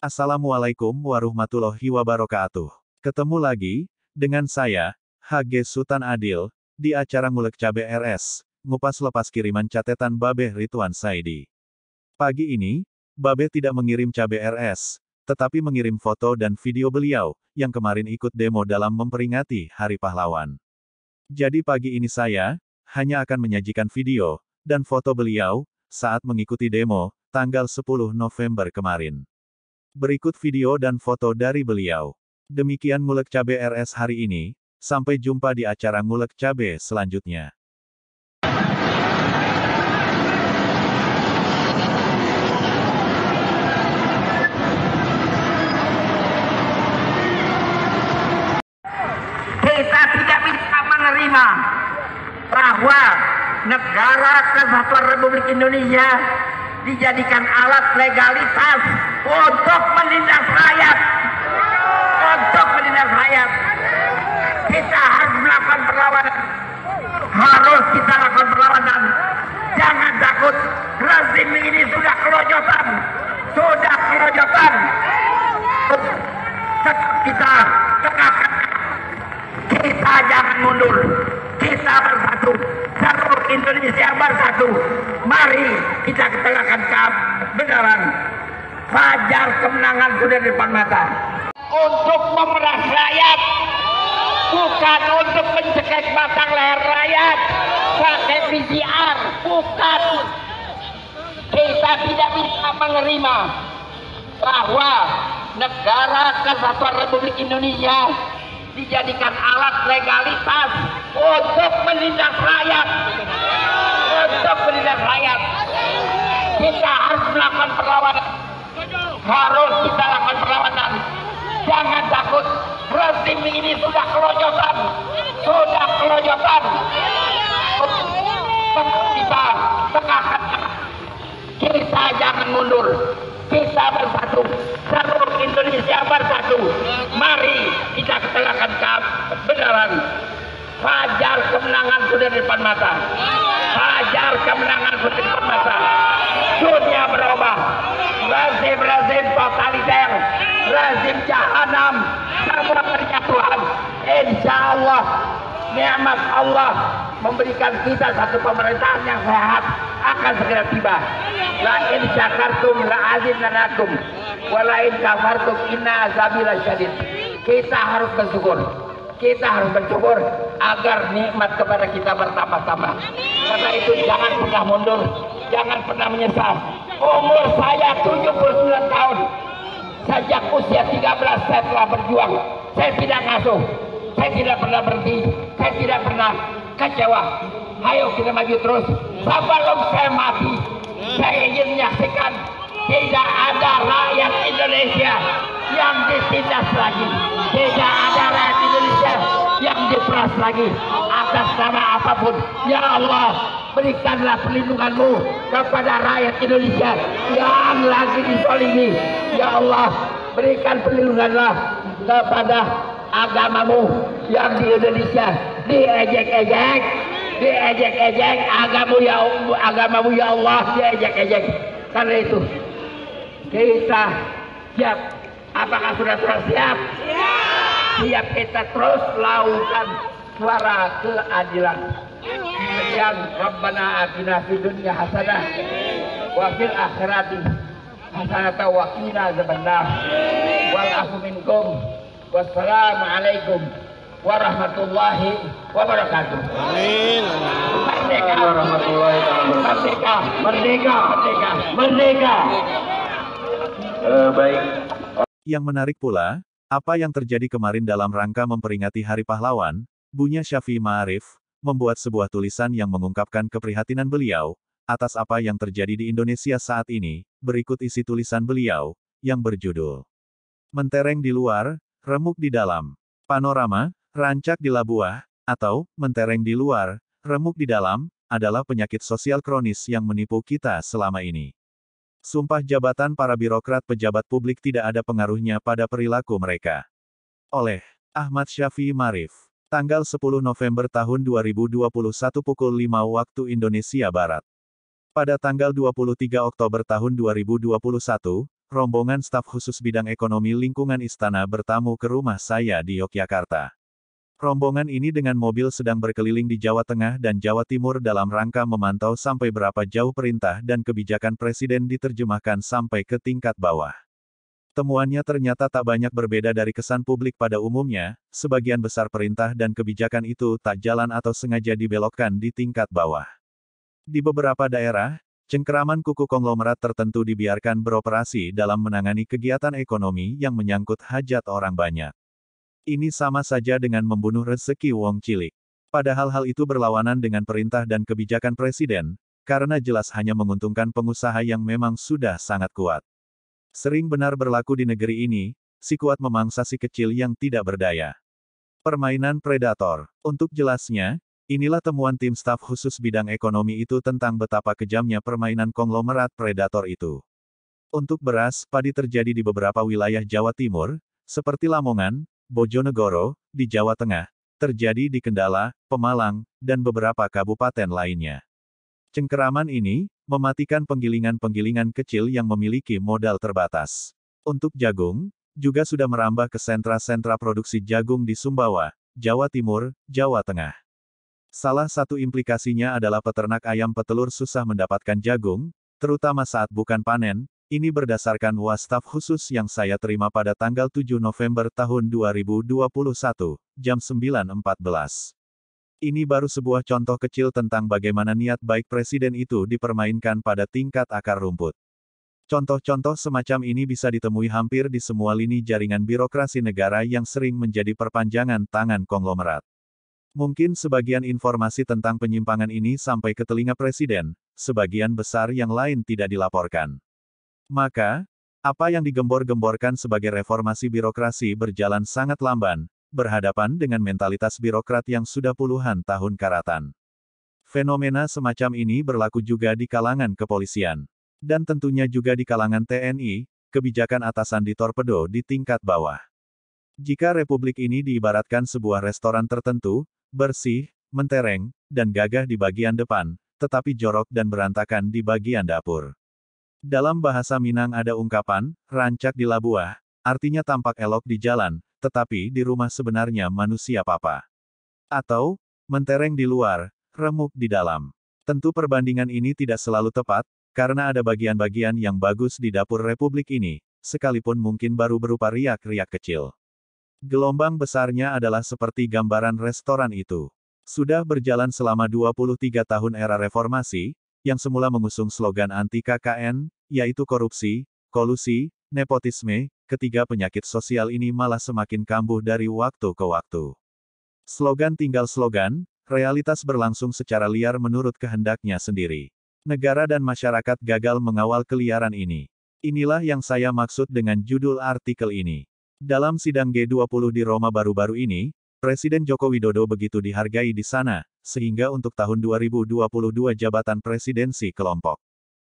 Assalamualaikum warahmatullahi wabarakatuh. Ketemu lagi, dengan saya, HG Sultan Adil, di acara Ngulek Cabe RS, ngupas lepas kiriman catatan Babeh Ridwan Saidi. Pagi ini, Babeh tidak mengirim cabe RS, tetapi mengirim foto dan video beliau, yang kemarin ikut demo dalam memperingati Hari Pahlawan. Jadi pagi ini saya, hanya akan menyajikan video, dan foto beliau, saat mengikuti demo, tanggal 10 November kemarin. Berikut video dan foto dari beliau. Demikian Ngulek Cabe RS hari ini, sampai jumpa di acara Ngulek Cabe selanjutnya. Kita tidak bisa menerima bahwa negara Kesatuan Republik Indonesia dijadikan alat legalitas untuk menindas rakyat. Kita harus melakukan perlawanan. Jangan takut. Rezim ini sudah kelojotan. Kita tegakkan. Kita jangan mundur. Kita bersatu. Seluruh Indonesia bersatu. Mari kita tegakkan kebenaran. Fajar kemenangan sudah di depan mata. Untuk memeras rakyat, bukan untuk mencekik batang leher rakyat pakai PCR, bukan. Kita tidak bisa menerima bahwa negara Kesatuan Republik Indonesia dijadikan alat legalitas untuk menindas rakyat. Kita harus melakukan perlawanan. Jangan takut. Rezim ini sudah kelojotan. Kita tegakkan. Kita jangan mundur. Kita bersatu. Seluruh Indonesia bersatu. Mari kita tegakkan kebenaran. Fajar kemenangan sudah di depan mata. Dunia berubah. Rezim totaliter, rezim jahanam, semua kerja Tuhan. Insya Allah, nikmat Allah memberikan kita satu pemerintahan yang sehat akan segera tiba. La in syakartum la azidannakum, wa la in kafartum inna azabi lasyadid. Kita harus bersyukur. Agar nikmat kepada kita bertambah-tambah. Karena itu jangan pernah mundur, jangan pernah menyesal. Umur saya 79 tahun. Sejak usia 13 saya telah berjuang. Saya tidak ngasuh. Saya tidak pernah berhenti. Saya tidak pernah kecewa. Ayo kita maju terus. Sebelum saya mati, saya ingin menyaksikan tidak ada rakyat Indonesia yang ditindas lagi. Tidak ada rakyat Indonesia yang diperas lagi atas nama apapun. Ya Allah, berikanlah perlindungan-Mu kepada rakyat Indonesia yang lagi dizalimi. Ya Allah, berikan perlindunganlah kepada agama-Mu yang di Indonesia diejek-ejek, agamamu ya Allah diejek-ejek. Karena itu kita siap. Apakah sudah siap? Siap kita terus lakukan suara keadilan. Yang Rabbana atina fid dunya hasanah wa fil akhirati hasanah wa qina azabannar. Wal afu minkum. Wassalamu alaikum warahmatullahi wabarakatuh. Amin. Merdeka warahmatullahi wabarakatuh. Merdeka. Baik. Yang menarik pula, apa yang terjadi kemarin dalam rangka memperingati Hari Pahlawan, Bunya Syafi'i Ma'arif, membuat sebuah tulisan yang mengungkapkan keprihatinan beliau, atas apa yang terjadi di Indonesia saat ini. Berikut isi tulisan beliau, yang berjudul Mentereng di luar, remuk di dalam. Panorama, rancak di labuah, atau, mentereng di luar, remuk di dalam, adalah penyakit sosial kronis yang menipu kita selama ini. Sumpah jabatan para birokrat pejabat publik tidak ada pengaruhnya pada perilaku mereka. Oleh Ahmad Syafi'i Ma'arif. Tanggal 10 November tahun 2021 pukul 5 waktu Indonesia Barat. Pada tanggal 23 Oktober tahun 2021, rombongan staf khusus bidang ekonomi lingkungan istana bertamu ke rumah saya di Yogyakarta. Rombongan ini dengan mobil sedang berkeliling di Jawa Tengah dan Jawa Timur dalam rangka memantau sampai berapa jauh perintah dan kebijakan presiden diterjemahkan sampai ke tingkat bawah. Temuannya ternyata tak banyak berbeda dari kesan publik pada umumnya, sebagian besar perintah dan kebijakan itu tak jalan atau sengaja dibelokkan di tingkat bawah. Di beberapa daerah, cengkeraman kuku konglomerat tertentu dibiarkan beroperasi dalam menangani kegiatan ekonomi yang menyangkut hajat orang banyak. Ini sama saja dengan membunuh rezeki wong cilik. Padahal hal itu berlawanan dengan perintah dan kebijakan presiden, karena jelas hanya menguntungkan pengusaha yang memang sudah sangat kuat. Sering benar berlaku di negeri ini, si kuat memangsa si kecil yang tidak berdaya. Permainan predator. Untuk jelasnya, inilah temuan tim staf khusus bidang ekonomi itu tentang betapa kejamnya permainan konglomerat predator itu. Untuk beras, padi terjadi di beberapa wilayah Jawa Timur, seperti Lamongan, Bojonegoro, di Jawa Tengah, terjadi di Kendala, Pemalang, dan beberapa kabupaten lainnya. Cengkeraman ini mematikan penggilingan-penggilingan kecil yang memiliki modal terbatas. Untuk jagung, juga sudah merambah ke sentra-sentra produksi jagung di Sumbawa, Jawa Timur, Jawa Tengah. Salah satu implikasinya adalah peternak ayam petelur susah mendapatkan jagung, terutama saat bukan panen. Ini berdasarkan wastaf khusus yang saya terima pada tanggal 7 November tahun 2021, jam 9.14. Ini baru sebuah contoh kecil tentang bagaimana niat baik presiden itu dipermainkan pada tingkat akar rumput. Contoh-contoh semacam ini bisa ditemui hampir di semua lini jaringan birokrasi negara yang sering menjadi perpanjangan tangan konglomerat. Mungkin sebagian informasi tentang penyimpangan ini sampai ke telinga presiden, sebagian besar yang lain tidak dilaporkan. Maka, apa yang digembor-gemborkan sebagai reformasi birokrasi berjalan sangat lamban, berhadapan dengan mentalitas birokrat yang sudah puluhan tahun karatan. Fenomena semacam ini berlaku juga di kalangan kepolisian. Dan tentunya juga di kalangan TNI, kebijakan atasan ditorpedo di tingkat bawah. Jika republik ini diibaratkan sebuah restoran tertentu, bersih, mentereng, dan gagah di bagian depan, tetapi jorok dan berantakan di bagian dapur. Dalam bahasa Minang ada ungkapan, rancak di labuah, artinya tampak elok di jalan, tetapi di rumah sebenarnya manusia papa. Atau, mentereng di luar, remuk di dalam. Tentu perbandingan ini tidak selalu tepat, karena ada bagian-bagian yang bagus di dapur republik ini, sekalipun mungkin baru berupa riak-riak kecil. Gelombang besarnya adalah seperti gambaran restoran itu. Sudah berjalan selama 23 tahun era reformasi, yang semula mengusung slogan anti-KKN, yaitu korupsi, kolusi, nepotisme, ketiga penyakit sosial ini malah semakin kambuh dari waktu ke waktu. Slogan tinggal slogan, realitas berlangsung secara liar menurut kehendaknya sendiri. Negara dan masyarakat gagal mengawal keliaran ini. Inilah yang saya maksud dengan judul artikel ini. Dalam sidang G20 di Roma baru-baru ini, Presiden Joko Widodo begitu dihargai di sana, sehingga untuk tahun 2022 jabatan presidensi kelompok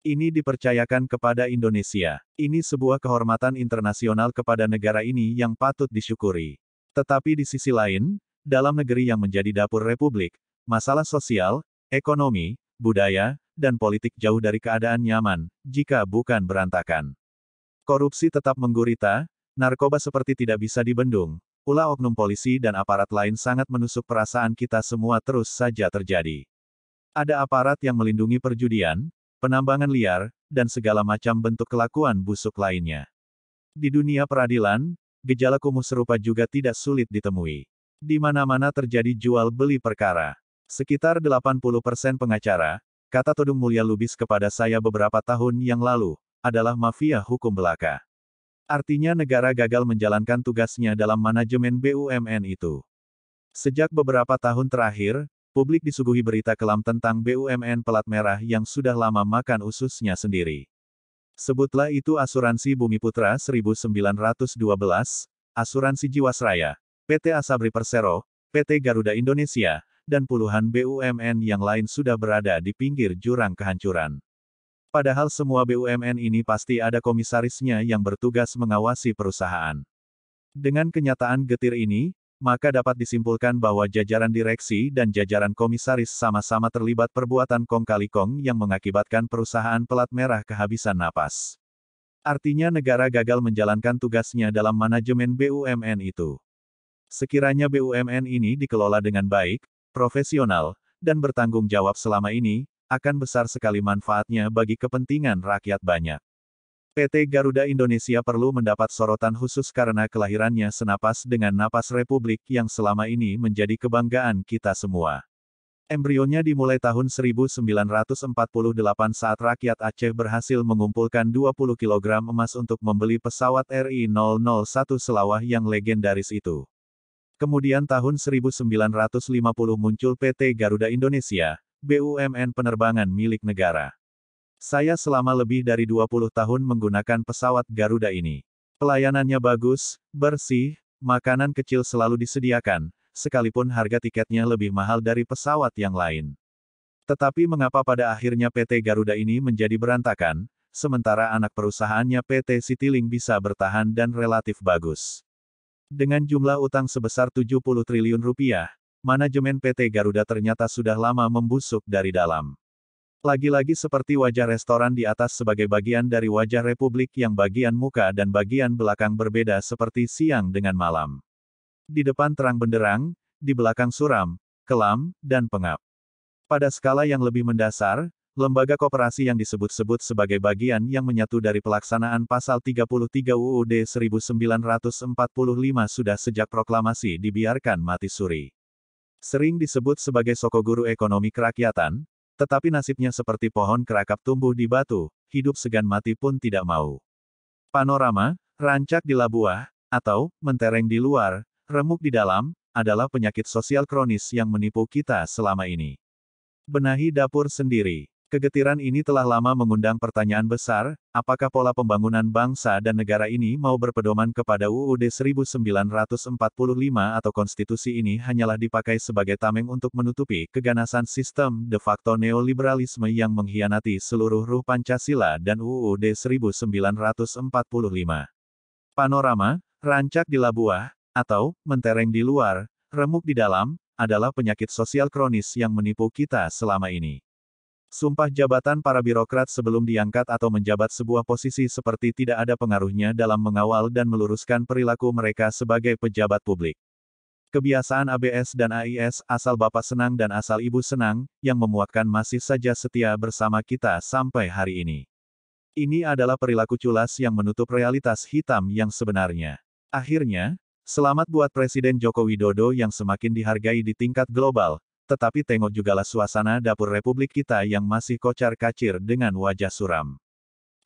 ini dipercayakan kepada Indonesia. Ini sebuah kehormatan internasional kepada negara ini yang patut disyukuri. Tetapi di sisi lain, dalam negeri yang menjadi dapur republik, masalah sosial, ekonomi, budaya, dan politik jauh dari keadaan nyaman, jika bukan berantakan. Korupsi tetap menggurita, narkoba seperti tidak bisa dibendung, ulah oknum polisi dan aparat lain sangat menusuk perasaan kita semua terus saja terjadi. Ada aparat yang melindungi perjudian, penambangan liar, dan segala macam bentuk kelakuan busuk lainnya. Di dunia peradilan, gejala kumuh serupa juga tidak sulit ditemui. Di mana-mana terjadi jual beli perkara. Sekitar 80% pengacara, kata Todung Mulya Lubis kepada saya beberapa tahun yang lalu, adalah mafia hukum belaka. Artinya negara gagal menjalankan tugasnya dalam manajemen BUMN itu. Sejak beberapa tahun terakhir, publik disuguhi berita kelam tentang BUMN pelat merah yang sudah lama makan ususnya sendiri. Sebutlah itu Asuransi Bumi Putra 1912, Asuransi Jiwasraya, PT Asabri Persero, PT Garuda Indonesia, dan puluhan BUMN yang lain sudah berada di pinggir jurang kehancuran. Padahal semua BUMN ini pasti ada komisarisnya yang bertugas mengawasi perusahaan. Dengan kenyataan getir ini, maka dapat disimpulkan bahwa jajaran direksi dan jajaran komisaris sama-sama terlibat perbuatan kong kali kong yang mengakibatkan perusahaan pelat merah kehabisan napas. Artinya negara gagal menjalankan tugasnya dalam manajemen BUMN itu. Sekiranya BUMN ini dikelola dengan baik, profesional, dan bertanggung jawab selama ini, akan besar sekali manfaatnya bagi kepentingan rakyat banyak. PT Garuda Indonesia perlu mendapat sorotan khusus karena kelahirannya senapas dengan napas Republik yang selama ini menjadi kebanggaan kita semua. Embrionya dimulai tahun 1948 saat rakyat Aceh berhasil mengumpulkan 20 kg emas untuk membeli pesawat RI-001 Selawah yang legendaris itu. Kemudian tahun 1950 muncul PT Garuda Indonesia, BUMN penerbangan milik negara. Saya selama lebih dari 20 tahun menggunakan pesawat Garuda ini. Pelayanannya bagus, bersih, makanan kecil selalu disediakan, sekalipun harga tiketnya lebih mahal dari pesawat yang lain. Tetapi mengapa pada akhirnya PT Garuda ini menjadi berantakan, sementara anak perusahaannya PT Citylink bisa bertahan dan relatif bagus? Dengan jumlah utang sebesar 70 triliun rupiah, manajemen PT Garuda ternyata sudah lama membusuk dari dalam. Lagi-lagi seperti wajah restoran di atas sebagai bagian dari wajah Republik yang bagian muka dan bagian belakang berbeda seperti siang dengan malam. Di depan terang benderang, di belakang suram, kelam, dan pengap. Pada skala yang lebih mendasar, lembaga koperasi yang disebut-sebut sebagai bagian yang menyatu dari pelaksanaan Pasal 33 UUD 1945 sudah sejak proklamasi dibiarkan mati suri. Sering disebut sebagai sokoguru ekonomi kerakyatan, tetapi nasibnya seperti pohon kerakap tumbuh di batu, hidup segan mati pun tidak mau. Panorama, rancak di labuah, atau mentereng di luar, remuk di dalam, adalah penyakit sosial kronis yang menipu kita selama ini. Benahi dapur sendiri. Kegetiran ini telah lama mengundang pertanyaan besar, apakah pola pembangunan bangsa dan negara ini mau berpedoman kepada UUD 1945 atau konstitusi ini hanyalah dipakai sebagai tameng untuk menutupi keganasan sistem de facto neoliberalisme yang mengkhianati seluruh ruh Pancasila dan UUD 1945. Panorama, rancak di labuah, atau mentereng di luar, remuk di dalam, adalah penyakit sosial kronis yang menipu kita selama ini. Sumpah jabatan para birokrat sebelum diangkat atau menjabat sebuah posisi seperti tidak ada pengaruhnya dalam mengawal dan meluruskan perilaku mereka sebagai pejabat publik. Kebiasaan ABS dan AIS, asal bapak senang dan asal ibu senang, yang memuakkan masih saja setia bersama kita sampai hari ini. Ini adalah perilaku culas yang menutup realitas hitam yang sebenarnya. Akhirnya, selamat buat Presiden Joko Widodo yang semakin dihargai di tingkat global, tetapi tengok jugalah suasana dapur Republik kita yang masih kocar-kacir dengan wajah suram.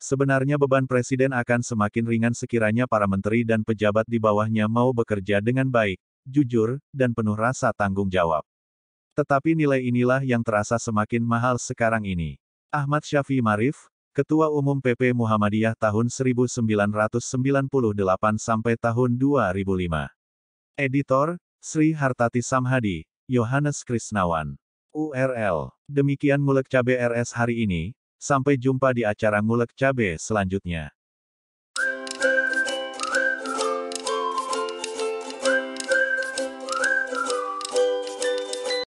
Sebenarnya beban Presiden akan semakin ringan sekiranya para menteri dan pejabat di bawahnya mau bekerja dengan baik, jujur, dan penuh rasa tanggung jawab. Tetapi nilai inilah yang terasa semakin mahal sekarang ini. Ahmad Syafii Marif, Ketua Umum PP Muhammadiyah tahun 1998 sampai tahun 2005. Editor, Sri Hartati Samhadi, Yohanes Krisnawan. URL. Demikian Ngulek Cabe RS hari ini, sampai jumpa di acara Ngulek Cabe selanjutnya.